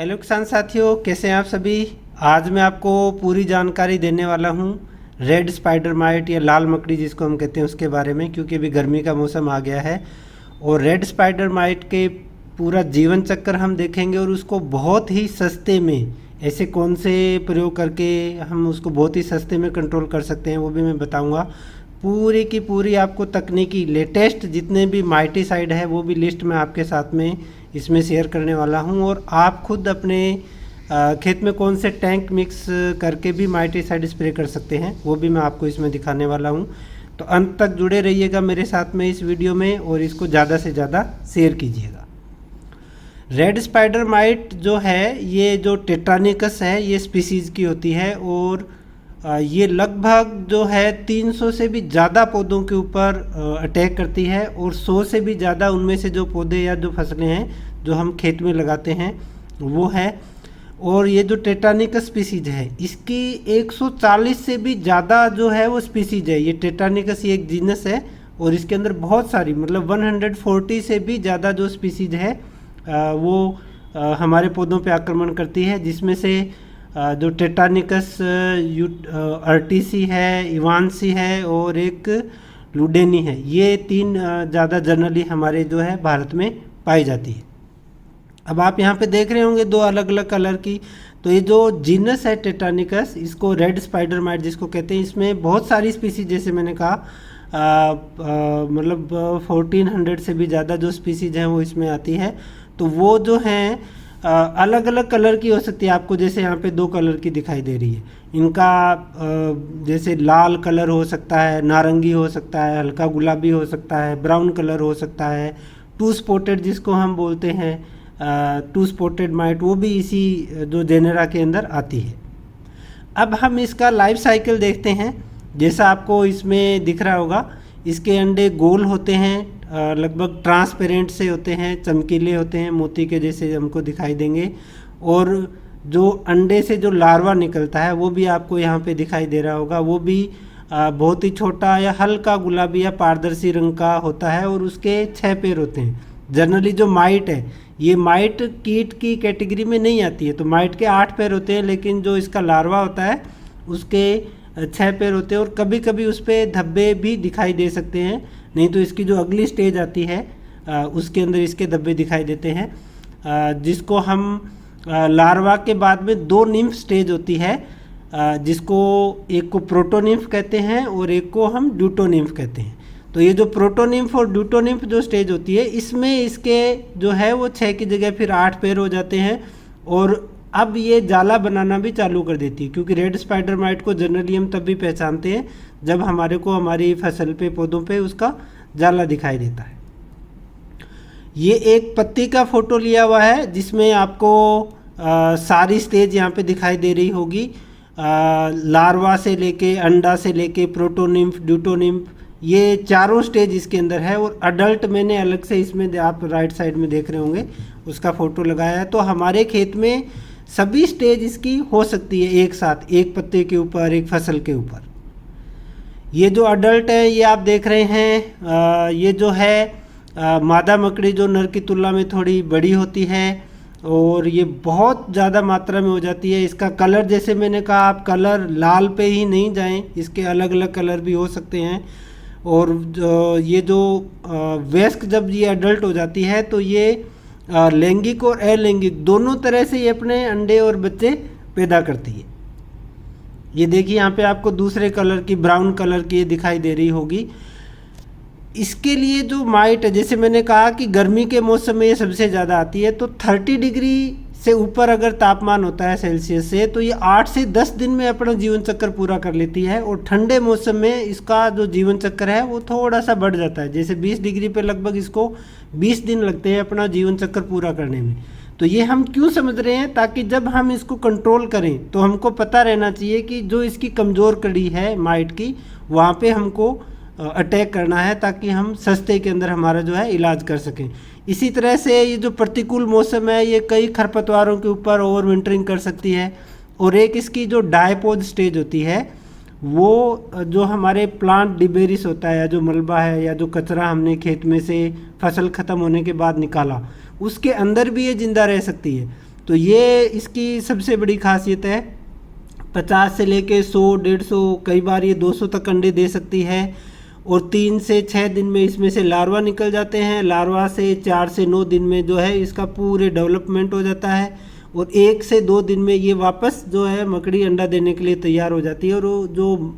Hello किसान साथियों, कैसे हैं आप सभी। आज मैं आपको पूरी जानकारी देने वाला हूं रेड स्पाइडर माइट या लाल मकड़ी जिसको हम कहते हैं उसके बारे में, क्योंकि अभी गर्मी का मौसम आ गया है और रेड स्पाइडर माइट के पूरा जीवन चक्र हम देखेंगे और उसको बहुत ही सस्ते में ऐसे कौन से प्रयोग करके हम उसको बहुत ही सस्ते में कंट्रोल कर सकते हैं वो भी मैं बताऊंगा। पूरी की पूरी आपको तकनीकी लेटेस्ट जितने भी माइटीसाइड है वो भी लिस्ट मैं आपके साथ में इसमें शेयर करने वाला हूं और आप खुद अपने खेत में कौन से टैंक मिक्स करके भी माइटीसाइड स्प्रे कर सकते हैं वो भी मैं आपको इसमें दिखाने वाला हूं। तो अंत तक जुड़े रहिएगा मेरे साथ में इस वीडियो में और इसको ज़्यादा से ज़्यादा शेयर कीजिएगा। रेड स्पाइडर माइट जो है ये जो टेट्रानिकस है ये स्पीसीज़ की होती है और ये लगभग जो है 300 से भी ज़्यादा पौधों के ऊपर अटैक करती है और 100 से भी ज़्यादा उनमें से जो पौधे या जो फसलें हैं जो हम खेत में लगाते हैं वो है। और ये जो टेट्रानिकस स्पीसीज है इसकी 140 से भी ज़्यादा जो है वो स्पीसीज है। ये टेट्रानिकस ये एक जीनस है और इसके अंदर बहुत सारी मतलब 140 से भी ज़्यादा जो स्पीसीज है वो हमारे पौधों पे आक्रमण करती है, जिसमें से जो टेट्रानिकस अर्टिसी है, इवानसी है और एक लुडेनी है, ये तीन ज़्यादा जनरली हमारे जो है भारत में पाई जाती है। अब आप यहाँ पे देख रहे होंगे दो अलग अलग कलर की। तो ये जो जीनस है टेट्रानिकस इसको रेड स्पाइडर माइट जिसको कहते हैं, इसमें बहुत सारी स्पीसीज जैसे मैंने कहा मतलब 1400 से भी ज़्यादा जो स्पीसीज हैं वो इसमें आती है। तो वो जो हैं अलग अलग कलर की हो सकती है। आपको जैसे यहाँ पे 2 कलर की दिखाई दे रही है, इनका जैसे लाल कलर हो सकता है, नारंगी हो सकता है, हल्का गुलाबी हो सकता है, ब्राउन कलर हो सकता है, 2 स्पॉटेड जिसको हम बोलते हैं 2 स्पॉटेड माइट, वो भी इसी जो जेनेरा के अंदर आती है। अब हम इसका लाइफ साइकिल देखते हैं। जैसा आपको इसमें दिख रहा होगा इसके अंडे गोल होते हैं, लगभग ट्रांसपेरेंट से होते हैं, चमकीले होते हैं, मोती के जैसे हमको दिखाई देंगे। और जो अंडे से जो लार्वा निकलता है वो भी आपको यहाँ पे दिखाई दे रहा होगा, वो भी बहुत ही छोटा या हल्का गुलाबी या पारदर्शी रंग का होता है और उसके 6 पैर होते हैं। जनरली जो माइट है ये माइट कीट की कैटेगरी में नहीं आती है, तो माइट के 8 पैर होते हैं, लेकिन जो इसका लार्वा होता है उसके 6 पैर होते हैं और कभी कभी उस पर धब्बे भी दिखाई दे सकते हैं। नहीं तो इसकी जो अगली स्टेज आती है उसके अंदर इसके धब्बे दिखाई देते हैं, जिसको हम लार्वा के बाद में 2 निम्फ स्टेज होती है, जिसको एक को प्रोटोनिम्फ कहते हैं और एक को हम ड्यूटोनिम्फ कहते हैं। तो ये जो प्रोटोनिम्फ और ड्यूटोनिम्फ जो स्टेज होती है इसमें इसके जो है वो 6 की जगह फिर 8 पैर हो जाते हैं और अब ये जाला बनाना भी चालू कर देती है। क्योंकि रेड स्पाइडर माइट को जनरली हम तब भी पहचानते हैं जब हमारे को हमारी फसल पे पौधों पे उसका जाला दिखाई देता है। ये एक पत्ती का फोटो लिया हुआ है जिसमें आपको सारी स्टेज यहाँ पे दिखाई दे रही होगी, लार्वा से लेके अंडा से लेके प्रोटोनिम्फ ड्यूटोनिम्फ, ये चारों स्टेज इसके अंदर है। और अडल्ट मैंने अलग से इसमें आप राइट साइड में देख रहे होंगे उसका फ़ोटो लगाया है। तो हमारे खेत में सभी स्टेज इसकी हो सकती है एक साथ, एक पत्ते के ऊपर, एक फसल के ऊपर। ये जो अडल्ट है ये आप देख रहे हैं, ये जो है मादा मकड़ी जो नर की तुलना में थोड़ी बड़ी होती है और ये बहुत ज़्यादा मात्रा में हो जाती है। इसका कलर जैसे मैंने कहा आप कलर लाल पे ही नहीं जाएं, इसके अलग अलग कलर भी हो सकते हैं। और ये जो वयस्क जब ये अडल्ट हो जाती है तो ये लैंगिक और अलैंगिक दोनों तरह से ये अपने अंडे और बच्चे पैदा करती है। ये देखिए यहाँ पे आपको दूसरे कलर की ब्राउन कलर की ये दिखाई दे रही होगी। इसके लिए जो माइट है जैसे मैंने कहा कि गर्मी के मौसम में ये सबसे ज़्यादा आती है, तो 30 डिग्री से ऊपर अगर तापमान होता है सेल्सियस से तो ये 8 से 10 दिन में अपना जीवन चक्र पूरा कर लेती है। और ठंडे मौसम में इसका जो जीवन चक्र है वो थोड़ा सा बढ़ जाता है, जैसे 20 डिग्री पे लगभग इसको 20 दिन लगते हैं अपना जीवन चक्र पूरा करने में। तो ये हम क्यों समझ रहे हैं, ताकि जब हम इसको कंट्रोल करें तो हमको पता रहना चाहिए कि जो इसकी कमज़ोर कड़ी है माइट की वहाँ पे हमको अटैक करना है, ताकि हम सस्ते के अंदर हमारा जो है इलाज कर सकें। इसी तरह से ये जो प्रतिकूल मौसम है ये कई खरपतवारों के ऊपर ओवर विंटरिंग कर सकती है। और एक इसकी जो डायपोज स्टेज होती है वो जो हमारे प्लांट डिबेरिस होता है या जो मलबा है या जो कचरा हमने खेत में से फसल ख़त्म होने के बाद निकाला उसके अंदर भी ये ज़िंदा रह सकती है। तो ये इसकी सबसे बड़ी खासियत है। 50 से लेके 100, 150, कई बार ये 200 तक अंडे दे सकती है। और 3 से 6 दिन में इसमें से लार्वा निकल जाते हैं। लार्वा से 4 से 9 दिन में जो है इसका पूरे डेवलपमेंट हो जाता है। और 1 से 2 दिन में ये वापस जो है मकड़ी अंडा देने के लिए तैयार हो जाती है। और वो जो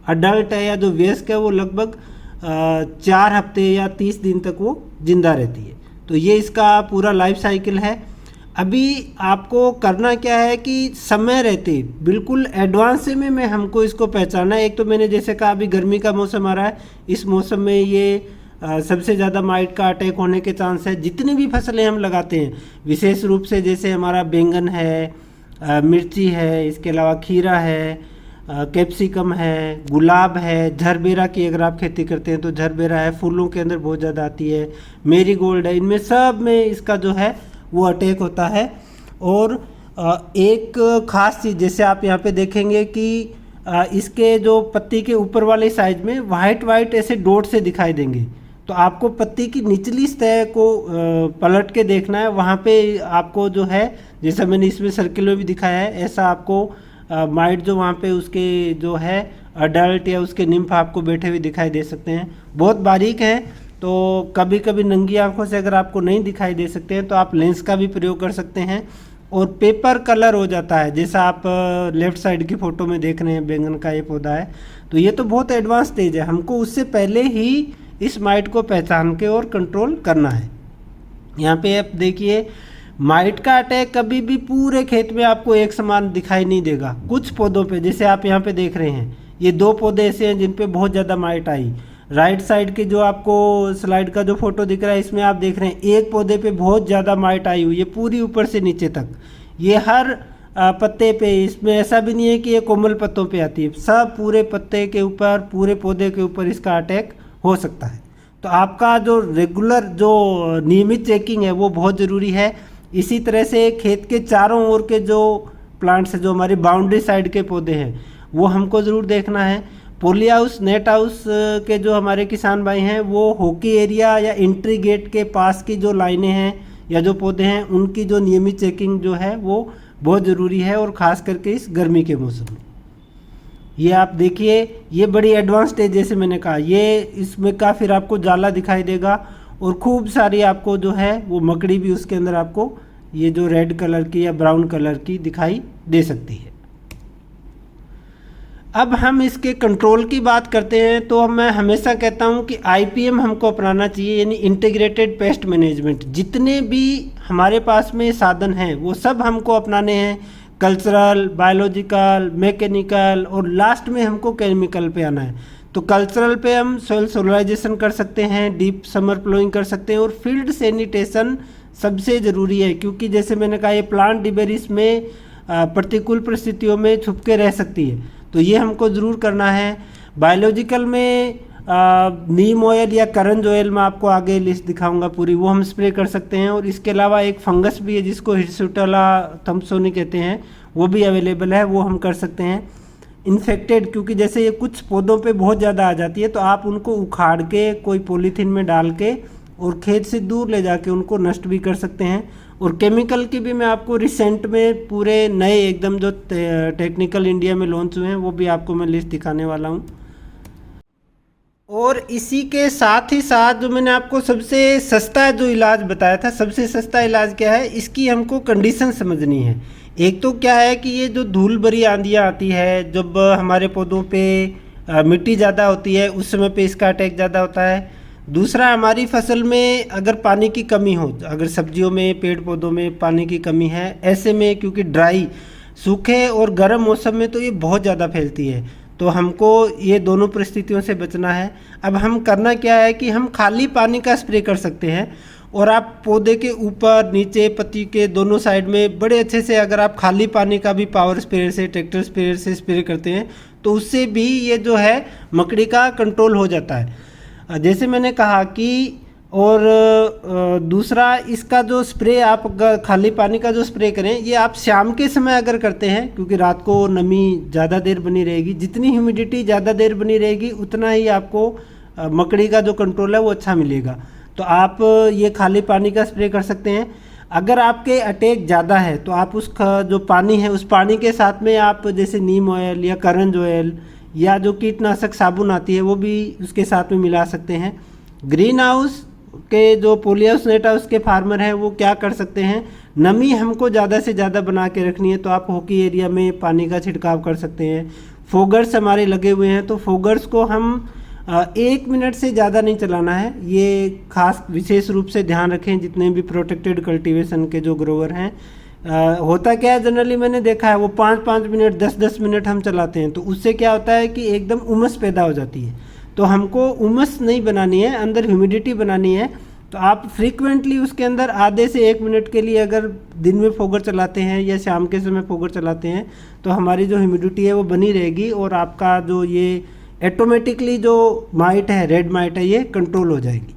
अडल्ट है या जो वयस्क है वो लगभग 4 हफ्ते या 30 दिन तक वो जिंदा रहती है। तो ये इसका पूरा लाइफ साइकिल है। अभी आपको करना क्या है कि समय रहते बिल्कुल एडवांस में हमको इसको पहचाना है। एक तो मैंने जैसे कहा अभी गर्मी का मौसम आ रहा है, इस मौसम में ये सबसे ज़्यादा माइट का अटैक होने के चांस है। जितनी भी फसलें हम लगाते हैं, विशेष रूप से जैसे हमारा बैंगन है, मिर्ची है, इसके अलावा खीरा है, कैप्सिकम है, गुलाब है, झरबेरा की अगर आप खेती करते हैं तो झरबेरा है, फूलों के अंदर बहुत ज़्यादा आती है, मेरीगोल्ड है, इनमें सब में इसका जो है वो अटैक होता है। और एक ख़ास चीज़ जैसे आप यहाँ पे देखेंगे कि इसके जो पत्ती के ऊपर वाले साइड में वाइट वाइट ऐसे डॉट से दिखाई देंगे। तो आपको पत्ती की निचली सतह को पलट के देखना है। वहाँ पे आपको जो है, जैसा मैंने इसमें सर्किल में भी दिखाया है, ऐसा आपको माइट जो वहाँ पे उसके जो है अडल्ट या उसके निम्फ आपको बैठे हुए दिखाई दे सकते हैं। बहुत बारीक है, तो कभी कभी नंगी आंखों से अगर आपको नहीं दिखाई दे सकते हैं तो आप लेंस का भी प्रयोग कर सकते हैं। और पेपर कलर हो जाता है, जैसा आप लेफ्ट साइड की फ़ोटो में देख रहे हैं, बैंगन का ये पौधा है। तो ये तो बहुत एडवांस स्टेज है, हमको उससे पहले ही इस माइट को पहचान के और कंट्रोल करना है। यहाँ पे आप देखिए, माइट का अटैक कभी भी पूरे खेत में आपको एक समान दिखाई नहीं देगा। कुछ पौधों पे, जैसे आप यहाँ पे देख रहे हैं, ये 2 पौधे ऐसे हैं जिन पे बहुत ज़्यादा माइट आई। राइट साइड के जो आपको स्लाइड का जो फोटो दिख रहा है, इसमें आप देख रहे हैं एक पौधे पे बहुत ज़्यादा माइट आई हुई है, पूरी ऊपर से नीचे तक। ये हर पत्ते पे, इसमें ऐसा भी नहीं है कि ये कोमल पत्तों पे आती है, सब पूरे पत्ते के ऊपर, पूरे पौधे के ऊपर इसका अटैक हो सकता है। तो आपका जो रेगुलर जो नियमित चेकिंग है वो बहुत ज़रूरी है। इसी तरह से खेत के चारों ओर के जो प्लांट्स हैं, जो हमारी बाउंड्री साइड के पौधे हैं, वो हमको ज़रूर देखना है। पोली हाउस, नेट हाउस के जो हमारे किसान भाई हैं, वो हॉकी एरिया या एंट्री गेट के पास की जो लाइनें हैं या जो पौधे हैं, उनकी जो नियमित चेकिंग जो है वो बहुत ज़रूरी है। और ख़ास करके इस गर्मी के मौसम में ये आप देखिए, ये बड़ी एडवांस स्टेज, जैसे मैंने कहा, ये इसमें का फिर आपको जाला दिखाई देगा और खूब सारी आपको जो है वो मकड़ी भी उसके अंदर आपको ये जो रेड कलर की या ब्राउन कलर की दिखाई दे सकती है। अब हम इसके कंट्रोल की बात करते हैं, तो मैं हमेशा कहता हूं कि IPM हमको अपनाना चाहिए, यानी इंटीग्रेटेड पेस्ट मैनेजमेंट। जितने भी हमारे पास में साधन हैं वो सब हमको अपनाने हैं, कल्चरल, बायोलॉजिकल, मैकेनिकल, और लास्ट में हमको केमिकल पे आना है। तो कल्चरल पे हम सोइल सोलराइजेशन कर सकते हैं, डीप समर प्लोइंग कर सकते हैं, और फील्ड सैनिटेशन सबसे ज़रूरी है, क्योंकि जैसे मैंने कहा ये प्लांट डिबेरिस में प्रतिकूल परिस्थितियों में छुप के रह सकती है, तो ये हमको ज़रूर करना है। बायोलॉजिकल में नीम ऑयल या करंज ऑयल में आपको आगे लिस्ट दिखाऊंगा पूरी, वो हम स्प्रे कर सकते हैं। और इसके अलावा एक फंगस भी है जिसको हिर्सुटेला थम्पसोनी कहते हैं, वो भी अवेलेबल है, वो हम कर सकते हैं। इन्फेक्टेड, क्योंकि जैसे ये कुछ पौधों पे बहुत ज़्यादा आ जाती है, तो आप उनको उखाड़ के कोई पॉलीथीन में डाल के और खेत से दूर ले जाके उनको नष्ट भी कर सकते हैं। और केमिकल की भी मैं आपको रिसेंट में पूरे नए एकदम जो टेक्निकल इंडिया में लॉन्च हुए हैं वो भी आपको मैं लिस्ट दिखाने वाला हूँ। और इसी के साथ ही साथ जो मैंने आपको सबसे सस्ता जो इलाज बताया था, सबसे सस्ता इलाज क्या है, इसकी हमको कंडीशन समझनी है। एक तो क्या है कि ये जो धूल भरी आंधियाँ आती है, जब हमारे पौधों पे मिट्टी ज़्यादा होती है, उस समय पे इसका अटैक ज़्यादा होता है। दूसरा, हमारी फसल में अगर पानी की कमी हो, अगर सब्जियों में, पेड़ पौधों में पानी की कमी है, ऐसे में क्योंकि ड्राई, सूखे और गर्म मौसम में तो ये बहुत ज़्यादा फैलती है, तो हमको ये दोनों परिस्थितियों से बचना है। अब हम करना क्या है कि हम खाली पानी का स्प्रे कर सकते हैं, और आप पौधे के ऊपर, नीचे, पत्ती के दोनों साइड में बड़े अच्छे से अगर आप खाली पानी का भी पावर स्प्रेयर से, ट्रैक्टर स्प्रेयर से स्प्रे करते हैं, तो उससे भी ये जो है मकड़ी का कंट्रोल हो जाता है। जैसे मैंने कहा कि, और दूसरा, इसका जो स्प्रे आप खाली पानी का जो स्प्रे करें, ये आप शाम के समय अगर करते हैं, क्योंकि रात को नमी ज़्यादा देर बनी रहेगी, जितनी ह्यूमिडिटी ज़्यादा देर बनी रहेगी उतना ही आपको मकड़ी का जो कंट्रोल है वो अच्छा मिलेगा। तो आप ये खाली पानी का स्प्रे कर सकते हैं। अगर आपके अटैक ज़्यादा है तो आप उसका जो पानी है उस पानी के साथ में आप जैसे नीम ऑयल या करंज ऑयल या जो कीटनाशक साबुन आती है वो भी उसके साथ में मिला सकते हैं। ग्रीन हाउस के जो पॉलीहाउस नेट हाउस के फार्मर हैं वो क्या कर सकते हैं, नमी हमको ज़्यादा से ज़्यादा बना के रखनी है तो आप हॉकी एरिया में पानी का छिड़काव कर सकते हैं। फोगर्स हमारे लगे हुए हैं तो फोगर्स को हम 1 मिनट से ज़्यादा नहीं चलाना है, ये खास विशेष रूप से ध्यान रखें जितने भी प्रोटेक्टेड कल्टीवेशन के जो ग्रोवर हैं। होता क्या है जनरली मैंने देखा है वो 5-5 मिनट 10-10 मिनट हम चलाते हैं तो उससे क्या होता है कि एकदम उमस पैदा हो जाती है। तो हमको उमस नहीं बनानी है, अंदर ह्यूमिडिटी बनानी है। तो आप फ्रीक्वेंटली उसके अंदर आधे से 1 मिनट के लिए अगर दिन में फोगर चलाते हैं या शाम के समय फोगर चलाते हैं तो हमारी जो ह्यूमिडिटी है वो बनी रहेगी और आपका जो ये ऑटोमेटिकली जो माइट है, रेड माइट है, ये कंट्रोल हो जाएगी।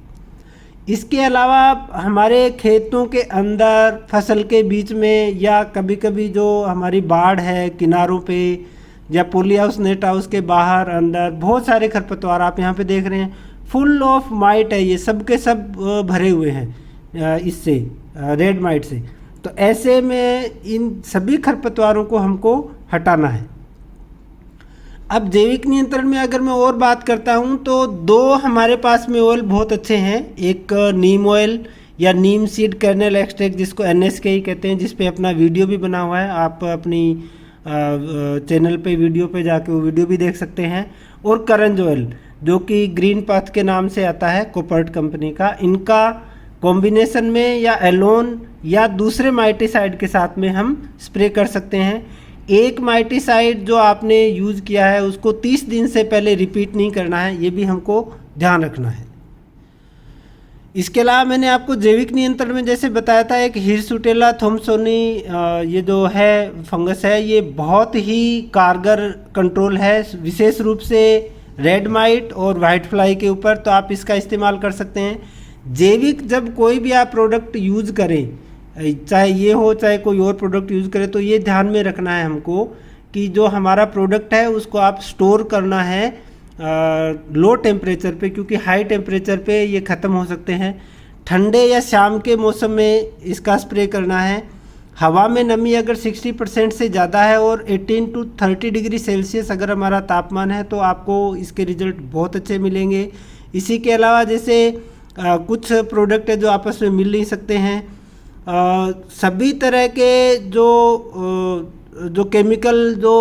इसके अलावा हमारे खेतों के अंदर फसल के बीच में या कभी कभी जो हमारी बाड़ है किनारों पे या पोली हाउस नेट हाउस के बाहर अंदर बहुत सारे खरपतवार आप यहाँ पे देख रहे हैं, फुल ऑफ माइट है, ये सब के सब भरे हुए हैं इससे रेड माइट से। तो ऐसे में इन सभी खरपतवारों को हमको हटाना है। अब जैविक नियंत्रण में अगर मैं और बात करता हूँ तो 2 हमारे पास में ऑयल बहुत अच्छे हैं। एक नीम ऑयल या नीम सीड कर्नल एक्सट्रैक्ट जिसको NSK ही कहते हैं, जिस पे अपना वीडियो भी बना हुआ है, आप अपनी चैनल पे वीडियो पे जाके वो वीडियो भी देख सकते हैं। और करंज ऑयल जो कि ग्रीन पाथ के नाम से आता है कोपर्ट कंपनी का, इनका कॉम्बिनेशन में या एलोन या दूसरे माइटिसाइड के साथ में हम स्प्रे कर सकते हैं। एक माइटिसाइड जो आपने यूज़ किया है उसको 30 दिन से पहले रिपीट नहीं करना है, ये भी हमको ध्यान रखना है। इसके अलावा मैंने आपको जैविक नियंत्रण में जैसे बताया था एक हिरसुटेला थॉम्सोनी ये जो है फंगस है, ये बहुत ही कारगर कंट्रोल है विशेष रूप से रेड माइट और वाइट फ्लाई के ऊपर, तो आप इसका इस्तेमाल कर सकते हैं। जैविक जब कोई भी आप प्रोडक्ट यूज़ करें, चाहे ये हो चाहे कोई और प्रोडक्ट यूज़ करें, तो ये ध्यान में रखना है हमको कि जो हमारा प्रोडक्ट है उसको आप स्टोर करना है लो टेम्परेचर पे, क्योंकि हाई टेम्परेचर पे ये ख़त्म हो सकते हैं। ठंडे या शाम के मौसम में इसका स्प्रे करना है। हवा में नमी अगर 60% से ज़्यादा है और 18 to 30 डिग्री सेल्सियस अगर हमारा तापमान है तो आपको इसके रिज़ल्ट बहुत अच्छे मिलेंगे। इसी के अलावा जैसे कुछ प्रोडक्ट है जो आपस में मिल नहीं सकते हैं, सभी तरह के जो केमिकल जो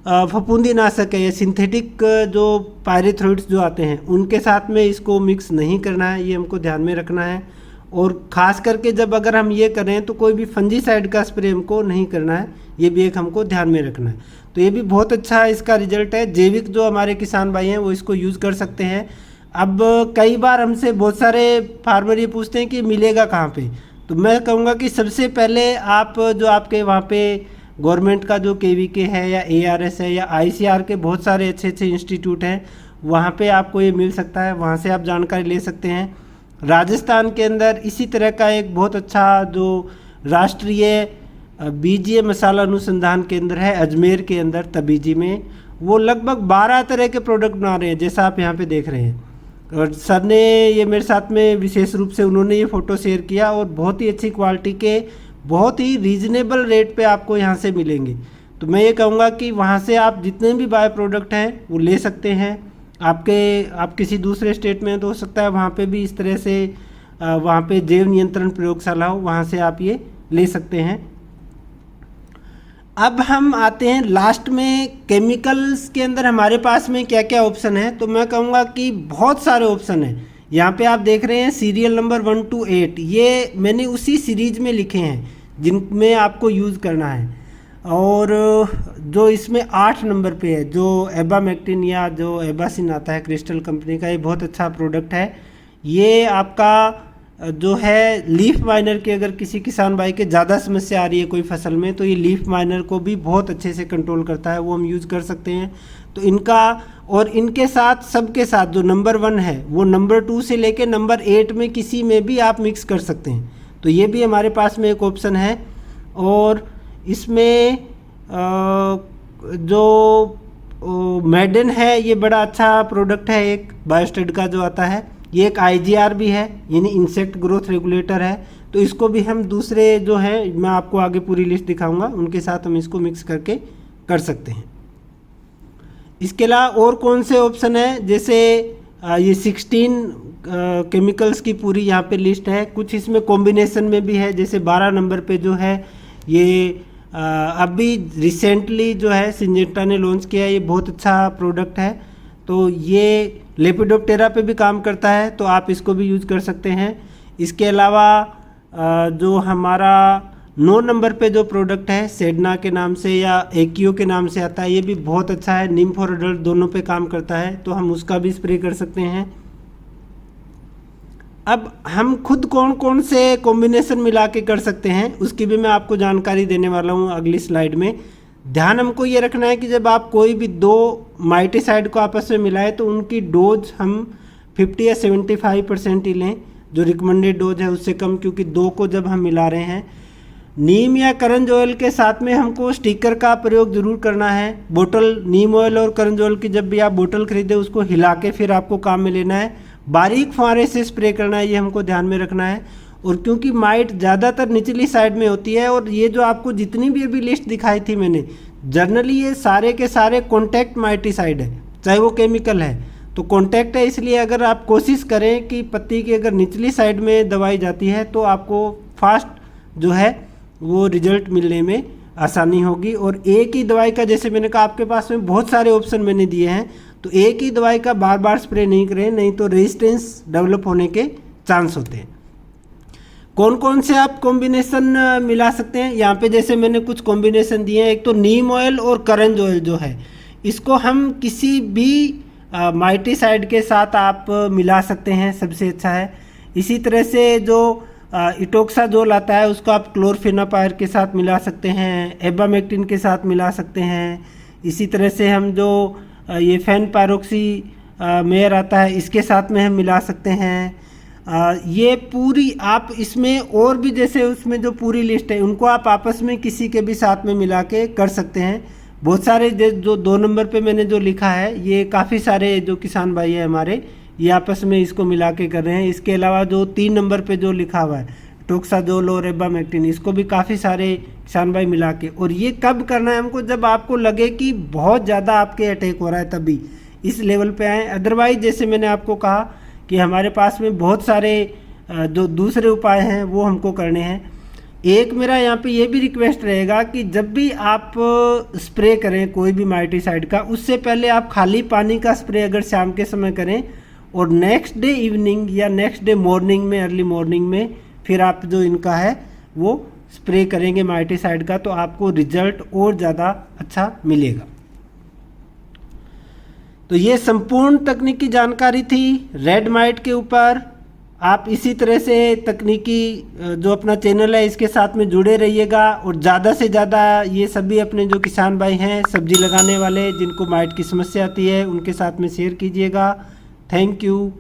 फफूंदी नाशक है या सिंथेटिक जो पायरेथ्रोइड्स जो आते हैं उनके साथ में इसको मिक्स नहीं करना है, ये हमको ध्यान में रखना है। और ख़ास करके जब अगर हम ये करें तो कोई भी फंजीसाइड का स्प्रे हमको नहीं करना है, ये भी एक हमको ध्यान में रखना है। तो ये भी बहुत अच्छा इसका रिजल्ट है। जैविक जो हमारे किसान भाई हैं वो इसको यूज़ कर सकते हैं। अब कई बार हमसे बहुत सारे फार्मर ये पूछते हैं कि मिलेगा कहाँ पे, तो मैं कहूँगा कि सबसे पहले आप जो आपके वहाँ पे गवर्नमेंट का जो KVK है या ARS है या ICR के बहुत सारे अच्छे अच्छे इंस्टीट्यूट हैं, वहाँ पे आपको ये मिल सकता है, वहाँ से आप जानकारी ले सकते हैं। राजस्थान के अंदर इसी तरह का एक बहुत अच्छा जो राष्ट्रीय बीजीय मसाला अनुसंधान केंद्र है अजमेर के अंदर तबीजी में, वो लगभग 12 तरह के प्रोडक्ट बना रहे हैं जैसा आप यहाँ पे देख रहे हैं। और सर ने ये मेरे साथ में विशेष रूप से उन्होंने ये फ़ोटो शेयर किया और बहुत ही अच्छी क्वालिटी के बहुत ही रीजनेबल रेट पे आपको यहाँ से मिलेंगे। तो मैं ये कहूँगा कि वहाँ से आप जितने भी बायो प्रोडक्ट हैं वो ले सकते हैं। आप किसी दूसरे स्टेट में तो हो सकता है वहाँ पे भी इस तरह से वहाँ पे जैव नियंत्रण प्रयोगशाला हो, वहाँ से आप ये ले सकते हैं। अब हम आते हैं लास्ट में केमिकल्स के अंदर हमारे पास में क्या क्या ऑप्शन है। तो मैं कहूँगा कि बहुत सारे ऑप्शन हैं। यहाँ पे आप देख रहे हैं सीरियल नंबर 1 to 8, ये मैंने उसी सीरीज में लिखे हैं जिनमें आपको यूज़ करना है। और जो इसमें 8 नंबर पे है जो एबामेक्टिन या जो एबासिन आता है क्रिस्टल कंपनी का, ये बहुत अच्छा प्रोडक्ट है। ये आपका जो है लीफ माइनर के अगर किसी किसान भाई के ज़्यादा समस्या आ रही है कोई फसल में, तो ये लीफ माइनर को भी बहुत अच्छे से कंट्रोल करता है, वो हम यूज़ कर सकते हैं। तो इनका और इनके साथ सबके साथ जो नंबर 1 है वो नंबर 2 से लेके नंबर 8 में किसी में भी आप मिक्स कर सकते हैं। तो ये भी हमारे पास में एक ऑप्शन है। और इसमें जो मेडन है ये बड़ा अच्छा प्रोडक्ट है, एक बायोस्टेड का जो आता है, ये एक IGR भी है यानी इंसेक्ट ग्रोथ रेगुलेटर है। तो इसको भी हम दूसरे जो है, मैं आपको आगे पूरी लिस्ट दिखाऊंगा, उनके साथ हम इसको मिक्स करके कर सकते हैं। इसके अलावा और कौन से ऑप्शन है, जैसे ये 16 केमिकल्स की पूरी यहाँ पे लिस्ट है। कुछ इसमें कॉम्बिनेशन में भी है, जैसे 12 नंबर पे जो है ये अभी रिसेंटली जो है सिंजेंटा ने लॉन्च किया है, ये बहुत अच्छा प्रोडक्ट है। तो ये लेपिडोप्टेरा पे भी काम करता है, तो आप इसको भी यूज कर सकते हैं। इसके अलावा जो हमारा 9 नंबर पे जो प्रोडक्ट है सेडना के नाम से या एक्यो के नाम से आता है, ये भी बहुत अच्छा है, नीम फॉर एडल्ट दोनों पे काम करता है, तो हम उसका भी स्प्रे कर सकते हैं। अब हम खुद कौन कौन से कॉम्बिनेशन मिला के कर सकते हैं उसकी भी मैं आपको जानकारी देने वाला हूँ अगली स्लाइड में। ध्यान हमको ये रखना है कि जब आप कोई भी 2 माइटिसाइड को आपस में मिलाएं तो उनकी डोज हम 50 या 75% ही लें, जो रिकमेंडेड डोज है उससे कम, क्योंकि 2 को जब हम मिला रहे हैं। नीम या करंज ऑयल के साथ में हमको स्टिकर का प्रयोग जरूर करना है। बोतल, नीम ऑयल और करंज ऑयल की जब भी आप बोतल खरीदे उसको हिला के फिर आपको काम में लेना है, बारीक फुहारे से स्प्रे करना है, ये हमको ध्यान में रखना है। और क्योंकि माइट ज़्यादातर निचली साइड में होती है, और ये जो आपको जितनी भी अभी लिस्ट दिखाई थी मैंने, जनरली ये सारे के सारे कॉन्टैक्ट माइटिसाइड है, चाहे वो केमिकल है तो कॉन्टैक्ट है। इसलिए अगर आप कोशिश करें कि पत्ती की अगर निचली साइड में दवाई जाती है तो आपको फास्ट जो है वो रिजल्ट मिलने में आसानी होगी। और एक ही दवाई का, जैसे मैंने कहा आपके पास में बहुत सारे ऑप्शन मैंने दिए हैं, तो एक ही दवाई का बार बार स्प्रे नहीं करें, नहीं तो रेजिस्टेंस डेवलप होने के चांस होते हैं। कौन कौन से आप कॉम्बिनेशन मिला सकते हैं, यहाँ पे जैसे मैंने कुछ कॉम्बिनेशन दिए हैं। एक तो नीम ऑयल और करंज ऑयल जो है, इसको हम किसी भी माइटिसाइड के साथ आप मिला सकते हैं, सबसे अच्छा है। इसी तरह से जो इटोक्साजोल आता है उसको आप क्लोरफेनापायर के साथ मिला सकते हैं, एबामेक्टिन के साथ मिला सकते हैं। इसी तरह से हम जो ये फैनपायरोक्सी मेयर आता है इसके साथ में हम मिला सकते हैं। ये पूरी आप इसमें और भी जैसे उसमें जो पूरी लिस्ट है उनको आप आपस में किसी के भी साथ में मिला के कर सकते हैं। बहुत सारे जो 2 नंबर पे मैंने जो लिखा है, ये काफ़ी सारे जो किसान भाई है हमारे, ये आपस में इसको मिला के कर रहे हैं। इसके अलावा जो 3 नंबर पे जो लिखा हुआ है टोक्साजोल और एबामेक्टिन, इसको भी काफ़ी सारे किसान भाई मिला के। और ये कब करना है हमको, जब आपको लगे कि बहुत ज़्यादा आपके अटैक हो रहा है तभी इस लेवल पे आए। अदरवाइज जैसे मैंने आपको कहा कि हमारे पास में बहुत सारे जो दूसरे उपाय हैं वो हमको करने हैं। एक मेरा यहाँ पे ये भी रिक्वेस्ट रहेगा कि जब भी आप स्प्रे करें कोई भी माइटिसाइड का, उससे पहले आप खाली पानी का स्प्रे अगर शाम के समय करें और नेक्स्ट डे इवनिंग या नेक्स्ट डे मॉर्निंग में, अर्ली मॉर्निंग में फिर आप जो इनका है वो स्प्रे करेंगे माइटिसाइड का, तो आपको रिजल्ट और ज़्यादा अच्छा मिलेगा। तो ये संपूर्ण तकनीकी जानकारी थी रेड माइट के ऊपर। आप इसी तरह से तकनीकी जो अपना चैनल है इसके साथ में जुड़े रहिएगा, और ज़्यादा से ज़्यादा ये सभी अपने जो किसान भाई हैं सब्जी लगाने वाले जिनको माइट की समस्या आती है उनके साथ में शेयर कीजिएगा। Thank you.